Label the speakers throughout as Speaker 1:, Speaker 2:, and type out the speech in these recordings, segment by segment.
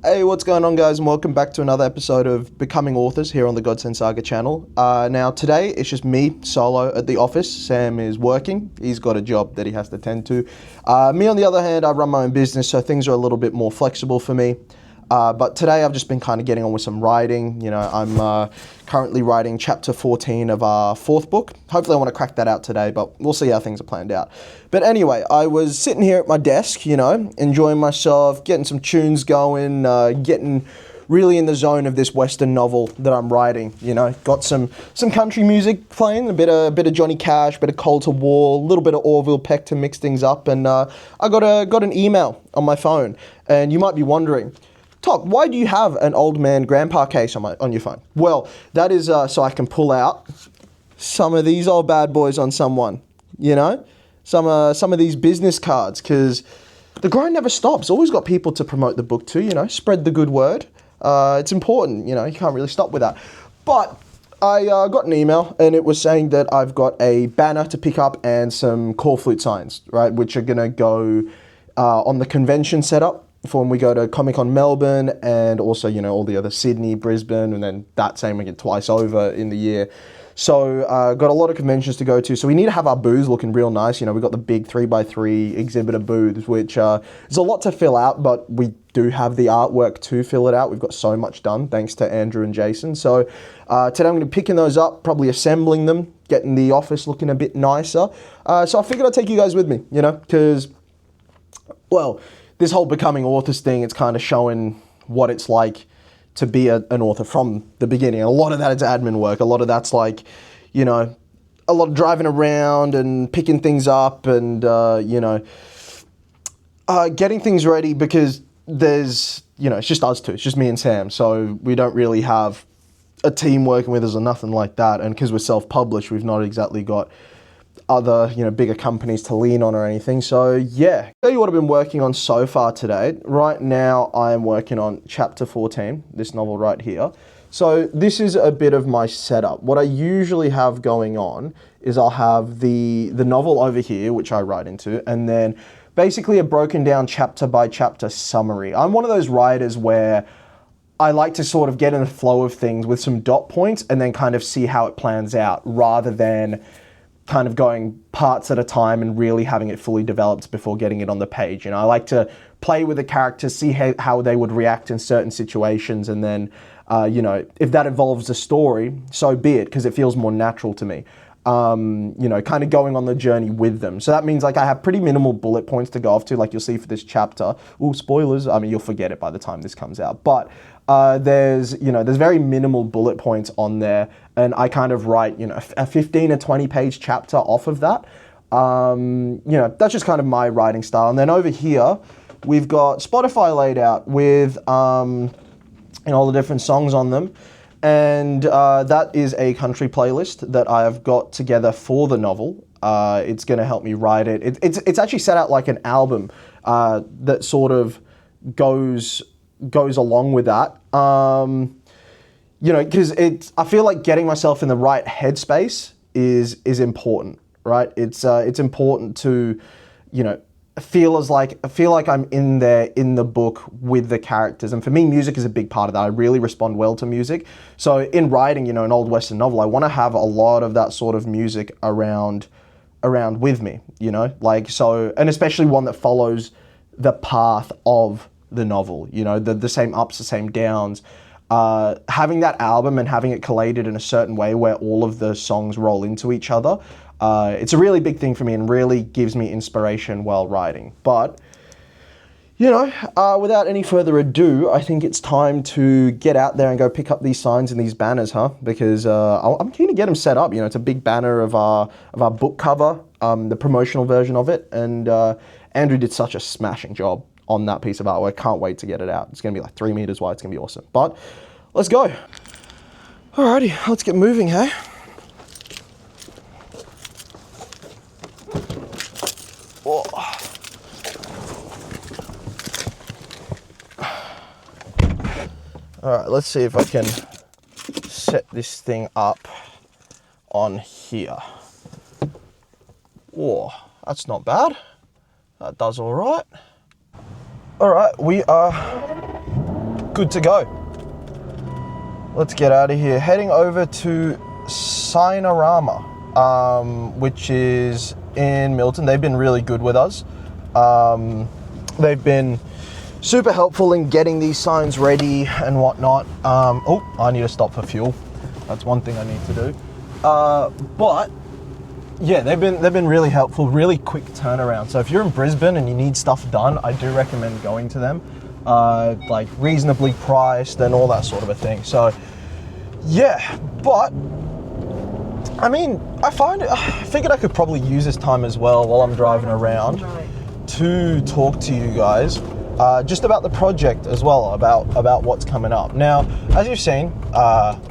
Speaker 1: Hey, what's going on, guys, and welcome back to another episode of Becoming Authors here on the Godsend Saga channel. Now, today, it's just me, solo, at the office. Sam is working. He's got a job that he has to tend to. Me, on the other hand, I run my own business, so things are a little bit more flexible for me. But today, I've just been kind of getting on with some writing. You know, I'm currently writing chapter 14 of our fourth book. Hopefully, I want to crack that out today, but we'll see how things are planned out. But anyway, I was sitting here at my desk, you know, enjoying myself, getting some tunes going, getting really in the zone of this Western novel that I'm writing. You know, got some country music playing, a bit of Johnny Cash, a bit of Call to War, a little bit of Orville Peck to mix things up, and I got an email on my phone, and you might be wondering, Toc, why do you have an old man grandpa case on your phone? Well, that is so I can pull out some of these old bad boys on someone, you know? Some of these business cards, because the grind never stops. Always got people to promote the book to, you know, spread the good word. It's important, you know, you can't really stop with that. But I got an email, and it was saying that I've got a banner to pick up and some call flute signs, right, which are going to go on the convention setup for when we go to Comic-Con Melbourne, and also, you know, all the other Sydney, Brisbane, and then that same again twice over in the year. So got a lot of conventions to go to. So we need to have our booths looking real nice. You know, we've got the big 3x3 exhibitor booths, which is a lot to fill out, but we do have the artwork to fill it out. We've got so much done, thanks to Andrew and Jason. So today I'm going to be picking those up, probably assembling them, getting the office looking a bit nicer. So I figured I'd take you guys with me, you know, because, well, this whole Becoming Authors thing, it's kind of showing what it's like to be an author from the beginning. And a lot of that is admin work. A lot of that's like, you know, a lot of driving around and picking things up and, you know, getting things ready, because there's, you know, it's just us two. It's just me and Sam. So we don't really have a team working with us or nothing like that. And because we're self-published, we've not exactly got other, you know, bigger companies to lean on or anything. So yeah, I'll tell you what I've been working on so far today. Right now I am working on chapter 14, this novel right here. So this is a bit of my setup. What I usually have going on is I'll have the novel over here, which I write into, and then basically a broken down chapter by chapter summary. I'm one of those writers where I like to sort of get in the flow of things with some dot points and then kind of see how it plans out, rather than kind of going parts at a time and really having it fully developed before getting it on the page. You know, I like to play with the characters, see how they would react in certain situations, and then, you know, if that involves a story, so be it, because it feels more natural to me. You know, kind of going on the journey with them. So that means, like, I have pretty minimal bullet points to go off to, like you'll see for this chapter. Ooh, spoilers. I mean, you'll forget it by the time this comes out. But there's very minimal bullet points on there, and I kind of write, you know, a 15 or 20 page chapter off of that. You know, that's just kind of my writing style. And then over here, we've got Spotify laid out with, you know, all the different songs on them. And that is a country playlist that I've got together for the novel. It's going to help me write it. It's actually set out like an album that sort of goes along with that. You know, because I feel like getting myself in the right headspace is important, right? It's important to, you know, feel like I'm in there in the book with the characters. And for me, music is a big part of that. I really respond well to music. So in writing, you know, an old Western novel, I want to have a lot of that sort of music around with me, you know, like, so, and especially one that follows the path of the novel, you know, the same ups, the same downs. Having that album and having it collated in a certain way where all of the songs roll into each other, it's a really big thing for me and really gives me inspiration while writing. But, you know, without any further ado, I think it's time to get out there and go pick up these signs and these banners, huh? Because I'm keen to get them set up. You know, it's a big banner of our book cover, the promotional version of it, and Andrew did such a smashing job on that piece of artwork. Can't wait to get it out. It's going to be like 3 meters wide. It's going to be awesome. But let's go. Alrighty, let's get moving, hey? Oh. Alright, let's see if I can set this thing up on here. Oh, that's not bad. That does all right. All right, we are good to go. Let's get out of here. Heading over to Signorama, which is in Milton. They've been really good with us. They've been super helpful in getting these signs ready and whatnot. Oh, I need to stop for fuel. That's one thing I need to do. But yeah, they've been really helpful, really quick turnaround. So if you're in Brisbane and you need stuff done, I do recommend going to them. Like reasonably priced and all that sort of a thing. So yeah, but I mean, I figured I could probably use this time as well while I'm driving around to talk to you guys just about the project as well, about what's coming up. Now, as you've seen,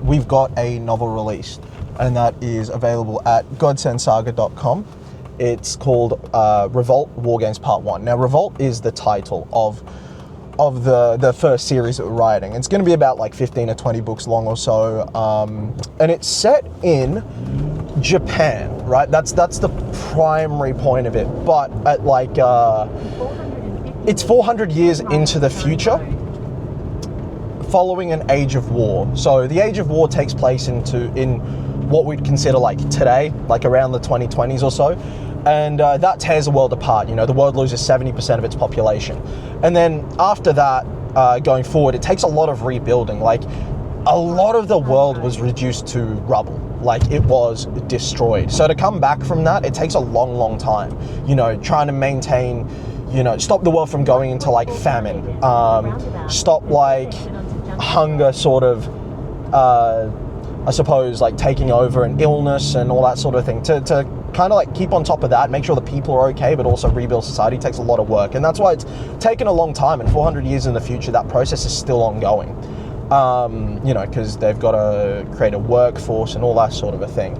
Speaker 1: we've got a novel released, and that is available at godsendsaga.com. It's called Revolt, Wargames Part 1. Now, Revolt is the title of the first series that we're writing. It's going to be about like 15 or 20 books long or so, and it's set in Japan, right? That's the primary point of it, but at like it's 400 years into the future, following an age of war. So the age of war takes place in what we'd consider like today, like around the 2020s or so. And that tears the world apart. You know, the world loses 70% of its population. And then after that, going forward, it takes a lot of rebuilding. Like, a lot of the world was reduced to rubble. Like, it was destroyed. So to come back from that, it takes a long, long time. You know, trying to maintain, you know, stop the world from going into like famine. Stop like hunger sort of, I suppose, like taking over, and illness and all that sort of thing. To kind of like keep on top of that, make sure the people are okay, but also rebuild society takes a lot of work. And that's why it's taken a long time, and 400 years in the future, that process is still ongoing. You know, because they've got to create a workforce and all that sort of a thing.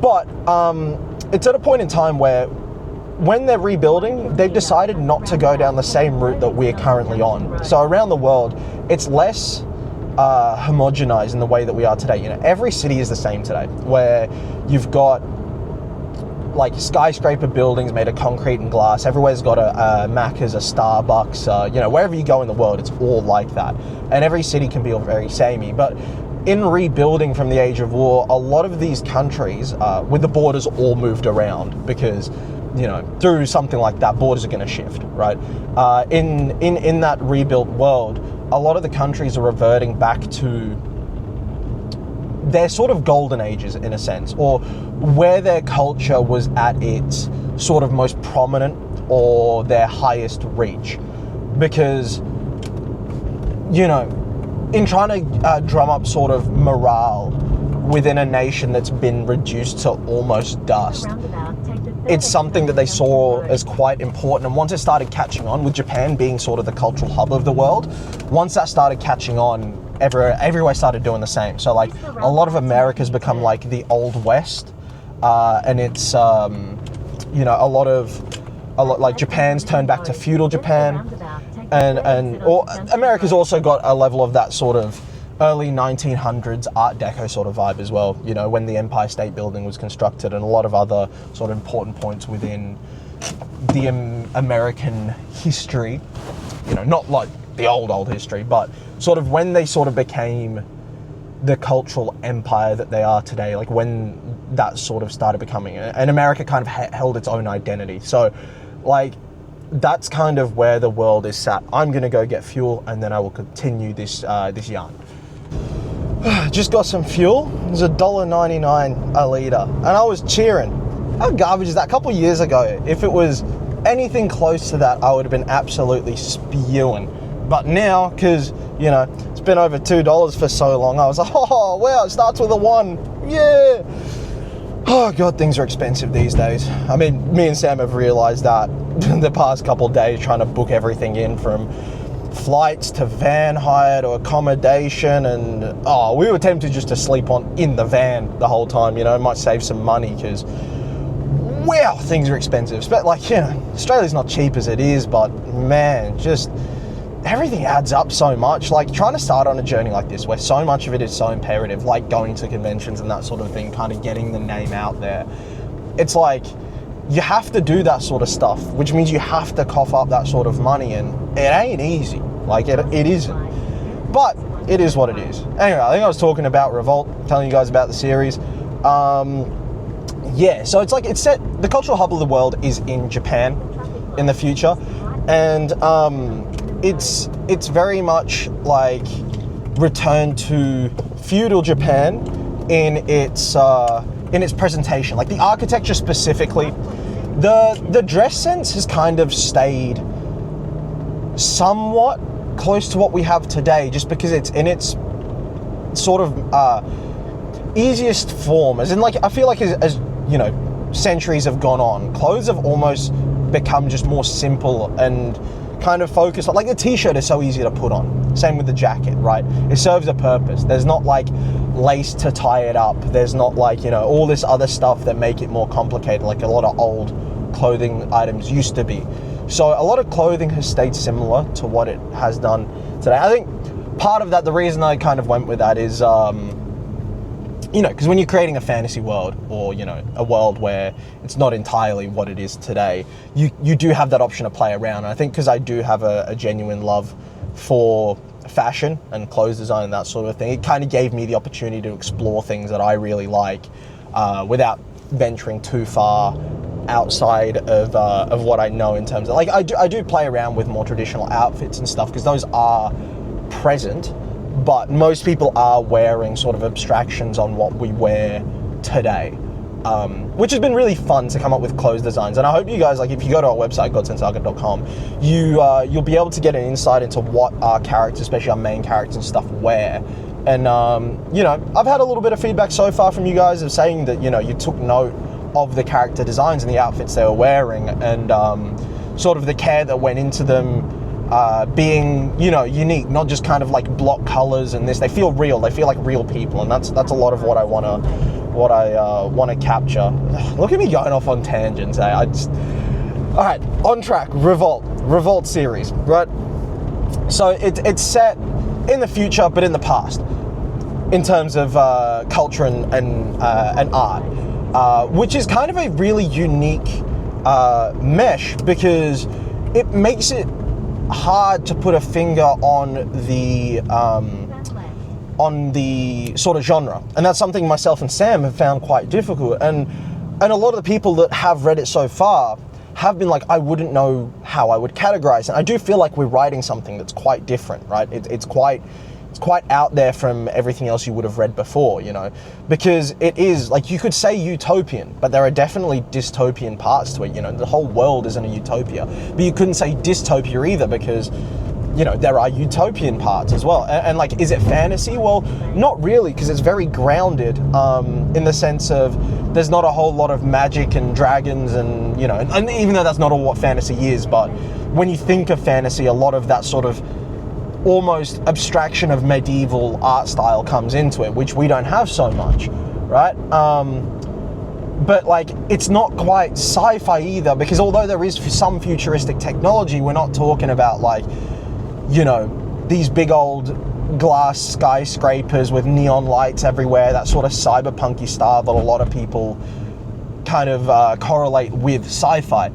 Speaker 1: But it's at a point in time where when they're rebuilding, they've decided not to go down the same route that we're currently on. So around the world, it's less homogenized in the way that we are today. You know, every city is the same today, where you've got like skyscraper buildings made of concrete and glass. Everywhere's got a Macca's, a Starbucks, you know, wherever you go in the world, it's all like that. And every city can be all very samey. But in rebuilding from the age of war, a lot of these countries, with the borders all moved around, because, you know, through something like that, borders are going to shift, right? In that rebuilt world, a lot of the countries are reverting back to their sort of golden ages, in a sense, or where their culture was at its sort of most prominent or their highest reach. Because, you know, in trying to drum up sort of morale within a nation that's been reduced to almost dust, it's something that they saw as quite important. And once it started catching on, with Japan being sort of the cultural hub of the world, once that started catching on, everywhere started doing the same. So like a lot of America's become like the Old West, and it's you know, a lot like Japan's turned back to feudal Japan, and America's also got a level of that sort of early 1900s Art Deco sort of vibe as well, you know, when the Empire State Building was constructed, and a lot of other sort of important points within the American history, you know, not like the old history, but sort of when they sort of became the cultural empire that they are today, like when that sort of started becoming, and America kind of held its own identity. So like, that's kind of where the world is sat. I'm gonna go get fuel, and then I will continue this yarn. Just got some fuel. It was $1.99 a litre, and I was cheering. How garbage is that? A couple of years ago, if it was anything close to that, I would have been absolutely spewing. But now, because, you know, it's been over $2 for so long, I was like, oh wow, it starts with a 1, yeah. Oh God, things are expensive these days. I mean, me and Sam have realised that the past couple of days, trying to book everything in, from flights to van hire to accommodation, and we were tempted just to sleep in the van the whole time, you know. Might save some money, because wow, things are expensive. But like, you know, Australia's not cheap as it is, but man, just everything adds up so much. Like, trying to start on a journey like this, where so much of it is so imperative, like going to conventions and that sort of thing, kind of getting the name out there, it's like you have to do that sort of stuff, which means you have to cough up that sort of money, and it ain't easy. Like, it isn't. But it is what it is. Anyway, I think I was talking about Revolt, telling you guys about the series. Yeah, so it's like it's set. The cultural hub of the world is in Japan in the future, and it's very much like return to feudal Japan in its presentation. Like the architecture specifically, the dress sense has kind of stayed somewhat close to what we have today, just because it's in its sort of easiest form. As in, like, I feel like as you know, centuries have gone on, clothes have almost become just more simple and kind of focused on, like, the t-shirt is so easy to put on. Same with the jacket, right? It serves a purpose. There's not like lace to tie it up. There's not like, you know, all this other stuff that make it more complicated, like a lot of old clothing items used to be. So a lot of clothing has stayed similar to what it has done today. I think part of that, the reason I kind of went with that is, you know, because when you're creating a fantasy world, or, you know, a world where it's not entirely what it is today, you do have that option to play around. And I think because I do have a genuine love for fashion and clothes design and that sort of thing, it kind of gave me the opportunity to explore things that I really like without venturing too far outside of what I know in terms of, like, I do play around with more traditional outfits and stuff, because those are present, but most people are wearing sort of abstractions on what we wear today, which has been really fun to come up with clothes designs. And I hope you guys, like, if you go to our website, godsendsaga.com, you'll be able to get an insight into what our characters, especially our main characters and stuff, wear. And you know, I've had a little bit of feedback so far from you guys of saying that, you know, you took note of the character designs and the outfits they were wearing, and sort of the care that went into them being, you know, unique, not just kind of like block colors and this. They feel real. They feel like real people, and that's a lot of what I wanna capture. Look at me going off on tangents. Eh? All right, on track. Revolt series, right? So it's set in the future, but in the past, in terms of culture and art, which is kind of a really unique mesh, because it makes it hard to put a finger on the sort of genre, and that's something myself and Sam have found quite difficult. And a lot of the people that have read it so far have been like, I wouldn't know how I would categorize. And I do feel like we're writing something that's quite different, right? It's quite out there from everything else you would have read before, you know, because it is, like, you could say utopian, but there are definitely dystopian parts to it. You know, the whole world isn't a utopia, but you couldn't say dystopia either, because, you know, there are utopian parts as well. And like, is it fantasy? Well, not really, because it's very grounded in the sense of there's not a whole lot of magic and dragons and, you know, and even though that's not all what fantasy is, but when you think of fantasy, a lot of that sort of almost abstraction of medieval art style comes into it, which we don't have so much, right? But like, it's not quite sci-fi either, because although there is some futuristic technology, we're not talking about, like, you know, these big old glass skyscrapers with neon lights everywhere, that sort of cyberpunky style that a lot of people kind of correlate with sci-fi.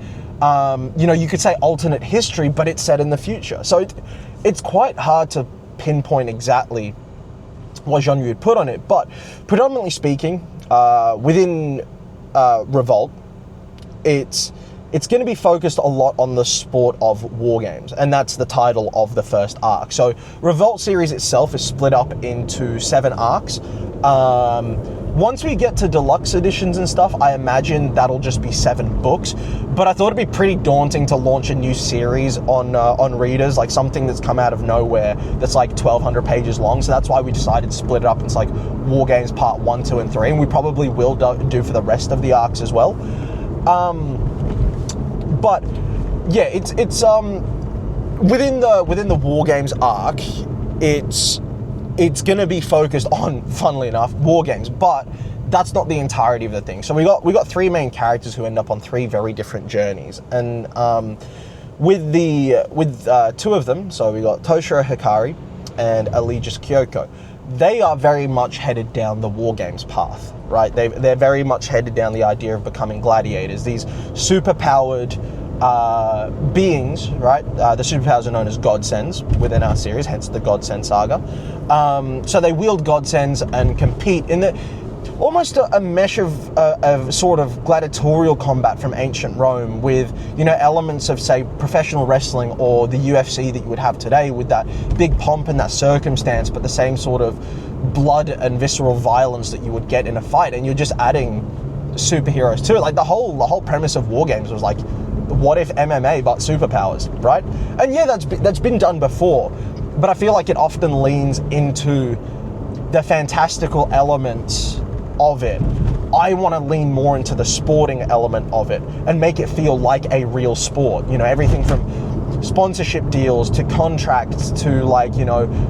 Speaker 1: You know, you could say alternate history, but it's set in the future. So it's quite hard to pinpoint exactly what genre you'd put on it, but predominantly speaking, within Revolt, it's going to be focused a lot on the sport of Wargames, and that's the title of the first arc. So Revolt series itself is split up into 7 arcs. Once we get to deluxe editions and stuff, I imagine that'll just be 7 books. But I thought it'd be pretty daunting to launch a new series on readers, like something that's come out of nowhere that's like 1,200 pages long. So that's why we decided to split it up into like Wargames Part 1, 2, and 3, and we probably will do for the rest of the arcs as well. But yeah, it's within the Wargames arc, it's going to be focused on, funnily enough, Wargames, but that's not the entirety of the thing. So we got 3 main characters who end up on 3 very different journeys, and with 2 of them, so we got Toshiro Hikari and Allegis Kyoko. They are very much headed down the Wargames path, right? They're very much headed down the idea of becoming gladiators, these super-powered beings, right? The superpowers are known as godsends within our series, hence the Godsend saga. So they wield godsends and compete in almost a mesh of sort of gladiatorial combat from ancient Rome with, elements of, say, professional wrestling or the UFC that you would have today with that big pomp and that circumstance, but the same sort of blood and visceral violence that you would get in a fight. And you're just adding superheroes to it. Like the whole premise of Wargames was like, what if MMA but superpowers, right? And yeah, that's been done before, but I feel like it often leans into the fantastical elements of it. I want to lean more into the sporting element of it and make it feel like a real sport. Everything from sponsorship deals to contracts to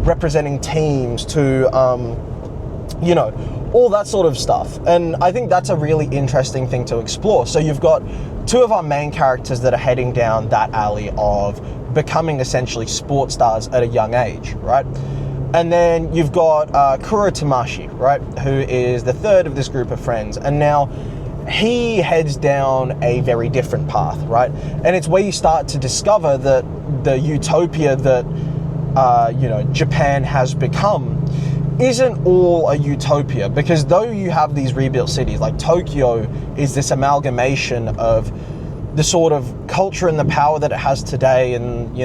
Speaker 1: representing teams to all that sort of stuff. And I think that's a really interesting thing to explore. So you've got two of our main characters that are heading down that alley of becoming essentially sports stars at a young age, right? And then you've got Kuro Tamashi, right, who is the third of this group of friends. And now he heads down a very different path, right? And it's where you start to discover that the utopia that, Japan has become isn't all a utopia. Because though you have these rebuilt cities, like Tokyo is this amalgamation of the sort of culture and the power that it has today and,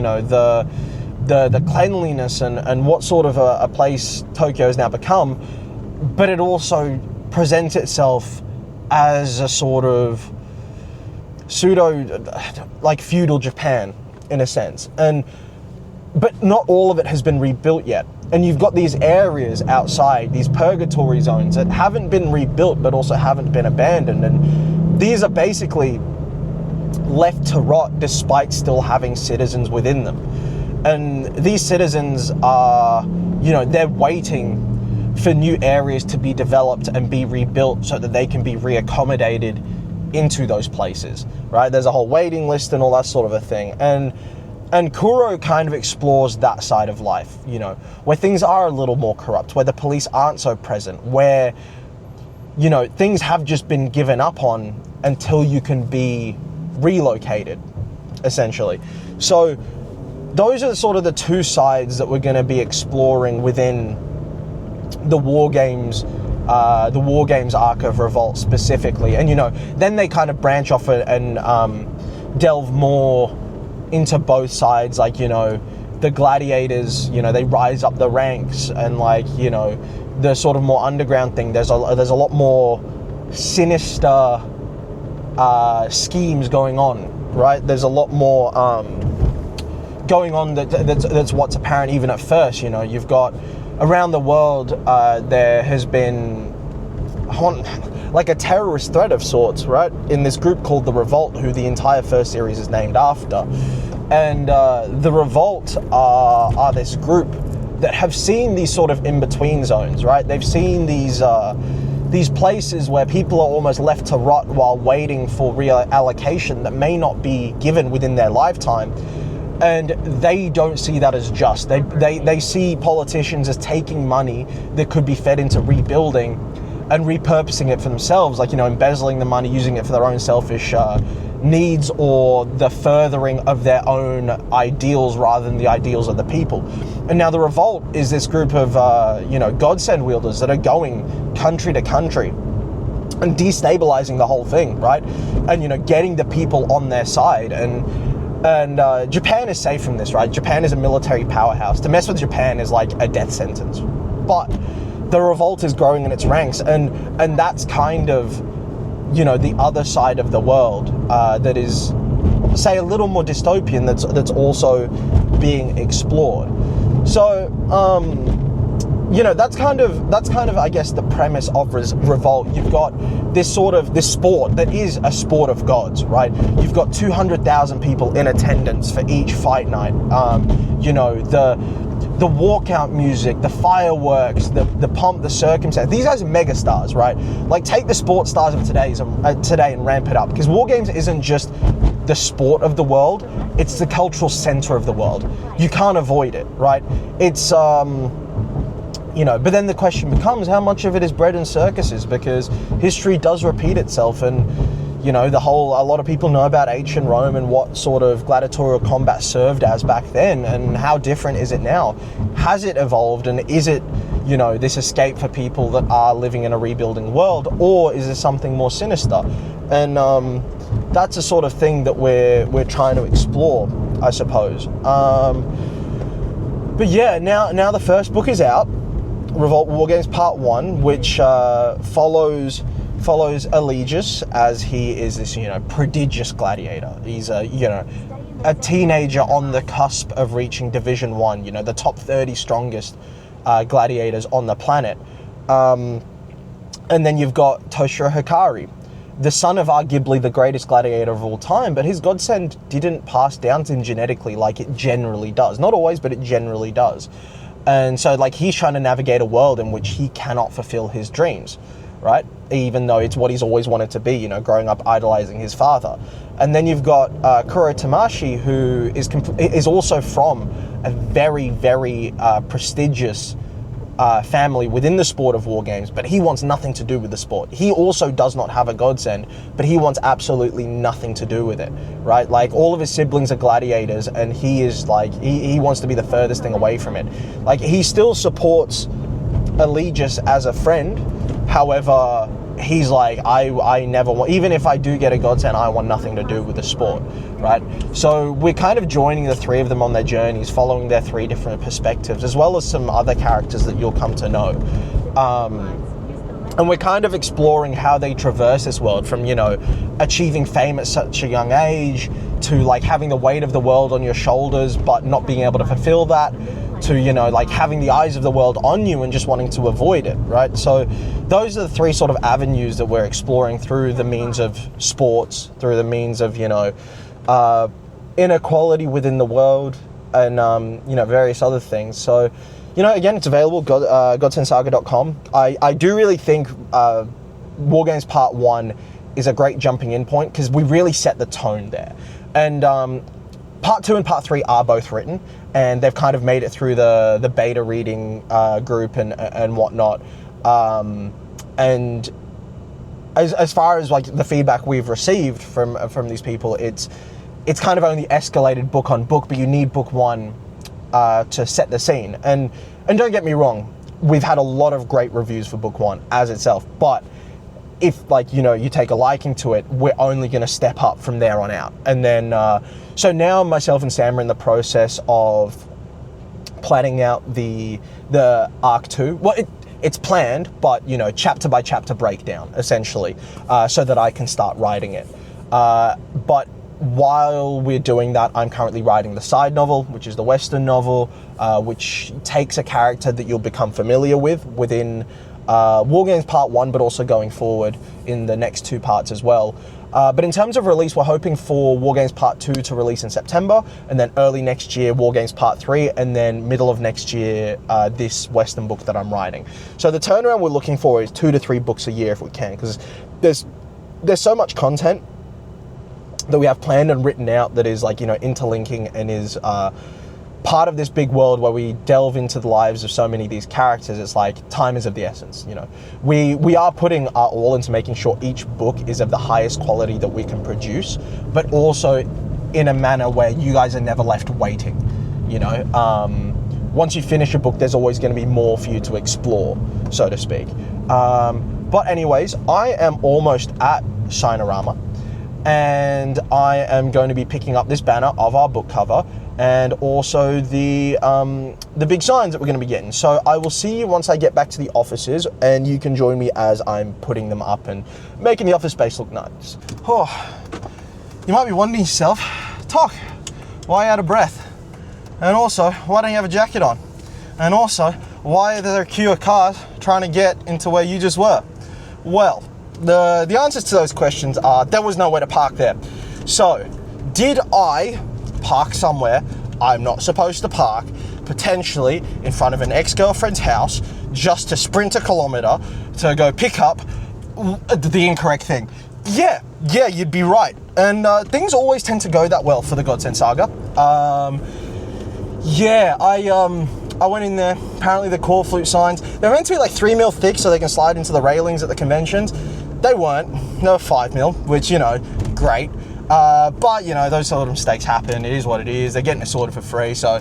Speaker 1: the cleanliness and what sort of a place Tokyo has now become, but it also presents itself as a sort of feudal Japan in a sense. But not all of it has been rebuilt yet. And you've got these areas outside, these purgatory zones that haven't been rebuilt but also haven't been abandoned. And these are basically left to rot despite still having citizens within them. And these citizens are, they're waiting for new areas to be developed and be rebuilt so that they can be reaccommodated into those places, right? There's a whole waiting list and all that sort of a thing. And Kuro kind of explores that side of life, where things are a little more corrupt, where the police aren't so present, where, things have just been given up on until you can be relocated, essentially. So those are sort of the two sides that we're going to be exploring within the Wargames arc of Revolt specifically. And, then they kind of branch off and delve more into both sides, like, the gladiators, they rise up the ranks, and the sort of more underground thing. There's a lot more sinister schemes going on, right? There's a lot more going on that's what's apparent even at first. You've got around the world there has been like a terrorist threat of sorts, right, in this group called the Revolt, who the entire first series is named after. And the Revolt are this group that have seen these sort of in-between zones, right? They've seen these places where people are almost left to rot while waiting for reallocation that may not be given within their lifetime. And they don't see that as just. They see politicians as taking money that could be fed into rebuilding and repurposing it for themselves, embezzling the money, using it for their own selfish needs or the furthering of their own ideals rather than the ideals of the people. And now the Revolt is this group of, godsend wielders that are going country to country and destabilizing the whole thing, right? And, getting the people on their side. And Japan is safe from this, right? Japan is a military powerhouse. To mess with Japan is like a death sentence. But the Revolt is growing in its ranks, and that's kind of, the other side of the world that is, say, a little more dystopian. That's also being explored. So, that's kind of, I guess, the premise of Revolt. You've got this sport that is a sport of gods, right? You've got 200,000 people in attendance for each fight night. The walkout music, the fireworks, the pomp, the circumstance. These guys are mega stars, right? Like, take the sports stars of today and ramp it up. Because Wargames isn't just the sport of the world, it's the cultural center of the world. You can't avoid it, right? It's, but then the question becomes, how much of it is bread and circuses? Because history does repeat itself, and, You know, a lot of people know about ancient Rome and what sort of gladiatorial combat served as back then, and how different is it now? Has it evolved, and is it, you know, this escape for people that are living in a rebuilding world, or is there something more sinister? And that's a sort of thing that we're trying to explore, I suppose. But yeah, now the first book is out, Revolt Wargames Part 1, which follows Allegius, as he is this, you know, prodigious gladiator. He's a teenager on the cusp of reaching Division 1, you know, the top 30 strongest gladiators on the planet. And then you've got Toshiro Hikari, the son of arguably the greatest gladiator of all time, but his godsend didn't pass down to him genetically like it generally does. Not always, but it generally does. And so, like, he's trying to navigate a world in which he cannot fulfill his dreams, right? Even though it's what he's always wanted to be, you know, growing up idolizing his father. And then you've got Kuro Tamashi, who is also from a very, very prestigious family within the sport of war games, but he wants nothing to do with the sport. He also does not have a godsend, but he wants absolutely nothing to do with it, right? Like, all of his siblings are gladiators, and he is like, he wants to be the furthest thing away from it. Like, he still supports Allegius as a friend. However, he's like, I never want, even if I do get a godsend, I want nothing to do with the sport, right? So we're kind of joining the three of them on their journeys, following their three different perspectives, as well as some other characters that you'll come to know. And we're kind of exploring how they traverse this world, from, you know, achieving fame at such a young age, to like having the weight of the world on your shoulders but not being able to fulfill that, to, you know, like having the eyes of the world on you and just wanting to avoid it, right? So those are the three sort of avenues that we're exploring through the means of sports, through the means of, you know, inequality within the world, and, you know, various other things. So, you know, again, it's available, godsendsaga.com. I do really think Wargames Part 1 is a great jumping in point, because we really set the tone there. And Part 2 and Part 3 are both written, and they've kind of made it through the beta reading group and whatnot. And as far as like the feedback we've received from these people, it's kind of only escalated book on book, but you need book 1 to set the scene. And don't get me wrong, we've had a lot of great reviews for book 1 as itself, but if, like, you know, you take a liking to it, we're only going to step up from there on out. And then so now myself and Sam are in the process of planning out the arc 2. Well, it's planned, but, you know, chapter by chapter breakdown, essentially, so that I can start writing it. But while we're doing that, I'm currently writing the side novel, which is the Western novel, which takes a character that you'll become familiar with within Wargames Part 1, but also going forward in the next 2 parts as well. But in terms of release, we're hoping for Wargames Part 2 to release in September, and then early next year, Wargames Part 3, and then middle of next year, this Western book that I'm writing. So the turnaround we're looking for is 2 to 3 books a year if we can, because there's so much content that we have planned and written out that is, like, you know, interlinking and is part of this big world where we delve into the lives of so many of these characters. It's like, time is of the essence, you know. We are putting our all into making sure each book is of the highest quality that we can produce, but also in a manner where you guys are never left waiting, you know. Once you finish a book, there's always going to be more for you to explore, so to speak. But anyways, I am almost at Shinorama, and I am going to be picking up this banner of our book cover, and also the big signs that we're going to be getting. So I will see you once I get back to the offices, and you can join me as I'm putting them up and making the office space look nice. Oh, you might be wondering yourself, Tok, why are you out of breath? And also, why don't you have a jacket on? And also, why are there a queue of cars trying to get into where you just were? Well, the answers to those questions are, there was nowhere to park there. So, did I park somewhere I'm not supposed to park, potentially in front of an ex-girlfriend's house, just to sprint a kilometer to go pick up the incorrect thing? Yeah, you'd be right. And things always tend to go that well for the Godsend Saga. I went in there. Apparently the core flute signs, they're meant to be like 3 mil thick so they can slide into the railings at the conventions. they weren't. They were 5mm, which, you know, great. But, you know, those sort of mistakes happen. It is what it is. They're getting it sorted for free, so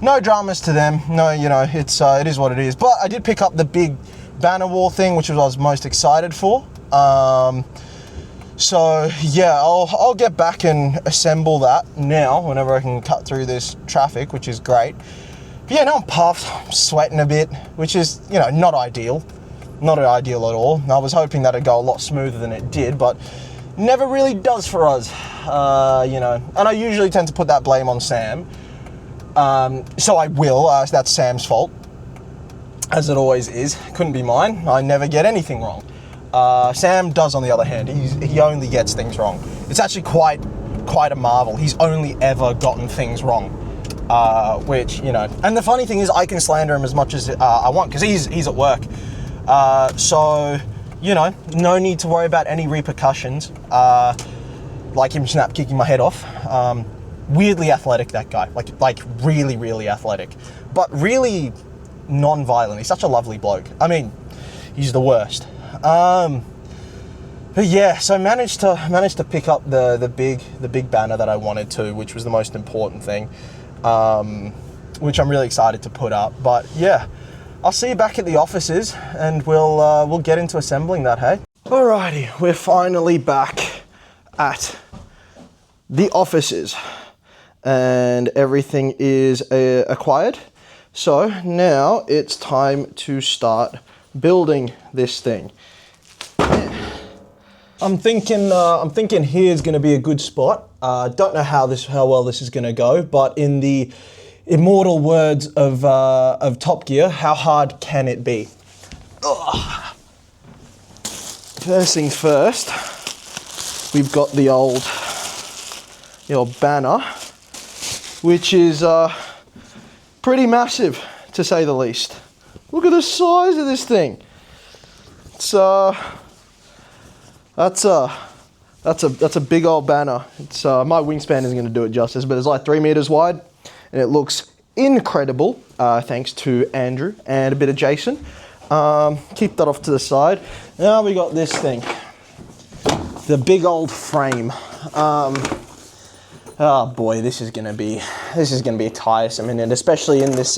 Speaker 1: no dramas to them. No, you know, it is what it is. But I did pick up the big banner wall thing, which I was most excited for. So yeah, I'll get back and assemble that now whenever I can cut through this traffic, which is great. But yeah, now I'm puffed, I'm sweating a bit, which is, you know, not ideal. Not ideal at all. I was hoping that it'd go a lot smoother than it did, but never really does for us, you know. And I usually tend to put that blame on Sam. So I will, that's Sam's fault, as it always is. Couldn't be mine. I never get anything wrong. Sam does, on the other hand. He only gets things wrong. It's actually quite a marvel. He's only ever gotten things wrong, which, you know. And the funny thing is, I can slander him as much as I want, because he's at work. So, you know, no need to worry about any repercussions, like him kicking my head off. Weirdly athletic, that guy. Like really, really athletic, but really non-violent. He's such a lovely bloke. I mean, he's the worst. But yeah, so managed to pick up the big banner that I wanted to, which was the most important thing, which I'm really excited to put up. But yeah, I'll see you back at the offices, and we'll get into assembling that. Hey, alrighty, we're finally back at the offices, and everything is acquired. So now it's time to start building this thing. I'm thinking here's going to be a good spot. Don't know how well this is going to go, but in the immortal words of Top Gear, how hard can it be? Ugh. First things first, we've got the old banner, which is pretty massive, to say the least. Look at the size of this thing. It's that's a big old banner. It's my wingspan isn't going to do it justice, but it's like 3 meters wide, and it looks incredible. Thanks to Andrew and a bit of Jason. Keep that off to the side. Now we got this thing, the big old frame. Oh boy, this is gonna be tiresome, and especially in this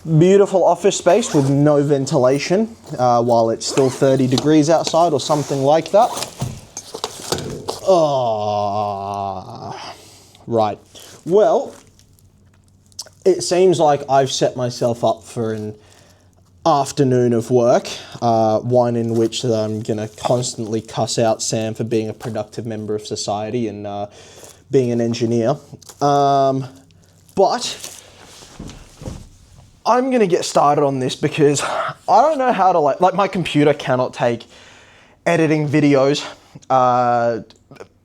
Speaker 1: beautiful office space with no ventilation, while it's still 30 degrees outside or something like that. Right. Well, it seems like I've set myself up for an afternoon of work, one in which I'm gonna constantly cuss out Sam for being a productive member of society and being an engineer. But I'm gonna get started on this because I don't know how to like my computer cannot take editing videos,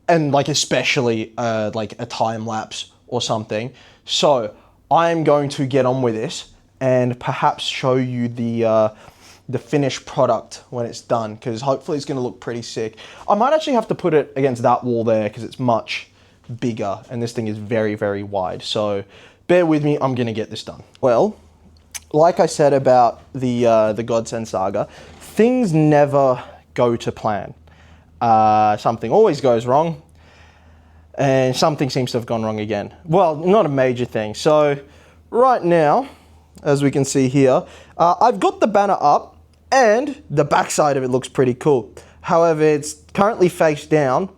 Speaker 1: and like especially like a time lapse or something. So I'm going to get on with this and perhaps show you the finished product when it's done, because hopefully it's gonna look pretty sick. I might actually have to put it against that wall there because it's much bigger and this thing is very, very wide. So bear with me, I'm gonna get this done. Well, like I said about the Godsend Saga, things never go to plan. Something always goes wrong, and something seems to have gone wrong again. Well, not a major thing. So right now, as we can see here, I've got the banner up and the backside of it looks pretty cool. However, it's currently face down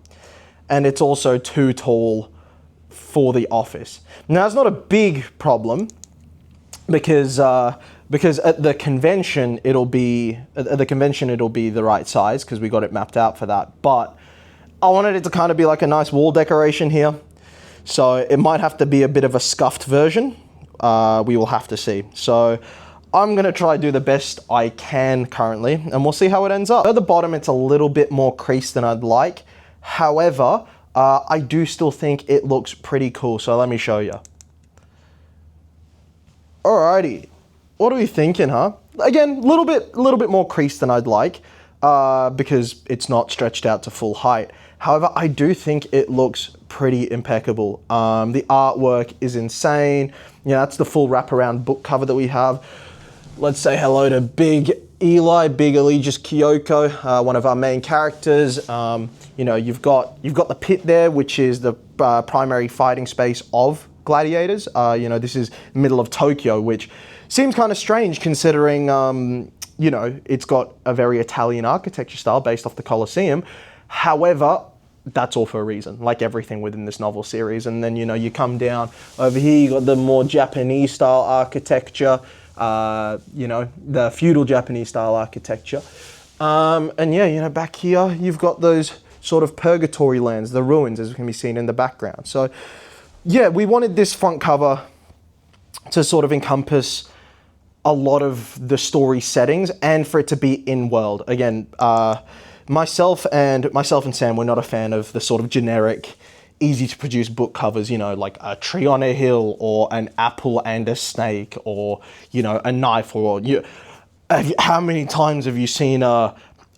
Speaker 1: and it's also too tall for the office. Now, it's not a big problem because at the convention it'll be the right size because we got it mapped out for that. But I wanted it to kind of be like a nice wall decoration here, so it might have to be a bit of a scuffed version. We will have to see. So I'm gonna try to do the best I can currently, and we'll see how it ends up. At the bottom, it's a little bit more creased than I'd like. However, I do still think it looks pretty cool. So let me show you. Alrighty, what are we thinking, huh? Again, a little bit more creased than I'd like, because it's not stretched out to full height. However, I do think it looks pretty impeccable. The artwork is insane. Yeah, that's the full wraparound book cover that we have. Let's say hello to big Eli, big Allegius Kyoko, one of our main characters. You know, you've got the pit there, which is the primary fighting space of gladiators. You know, this is middle of Tokyo, which seems kind of strange considering, you know, it's got a very Italian architecture style based off the Colosseum. However, that's all for a reason, like everything within this novel series. And then, you know, you come down over here, you got the more Japanese style architecture, you know, the feudal Japanese style architecture. And yeah, you know, back here, you've got those sort of purgatory lands, the ruins, as can be seen in the background. So yeah, we wanted this front cover to sort of encompass a lot of the story settings and for it to be in-world. Again, myself and Sam, we're not a fan of the sort of generic, easy to produce book covers, you know, like a tree on a hill or an apple and a snake or, you know, a knife or, how many times have you seen a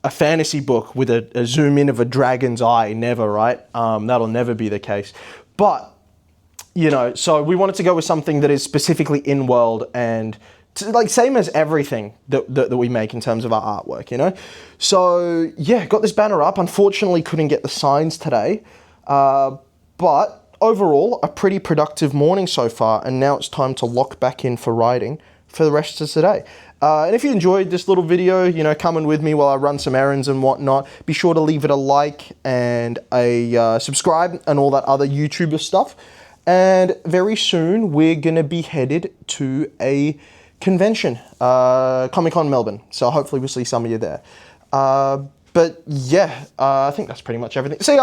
Speaker 1: fantasy book with a zoom in of a dragon's eye? Never, right? That'll never be the case. But, you know, so we wanted to go with something that is specifically in-world and like same as everything that we make in terms of our artwork, you know? So yeah, got this banner up. Unfortunately, couldn't get the signs today. But overall, a pretty productive morning so far. And now it's time to lock back in for writing for the rest of today. And if you enjoyed this little video, you know, coming with me while I run some errands and whatnot, be sure to leave it a like and a subscribe and all that other YouTuber stuff. And very soon, we're going to be headed to a convention, Comic-Con Melbourne. So hopefully we'll see some of you there. But yeah, I think that's pretty much everything. See ya!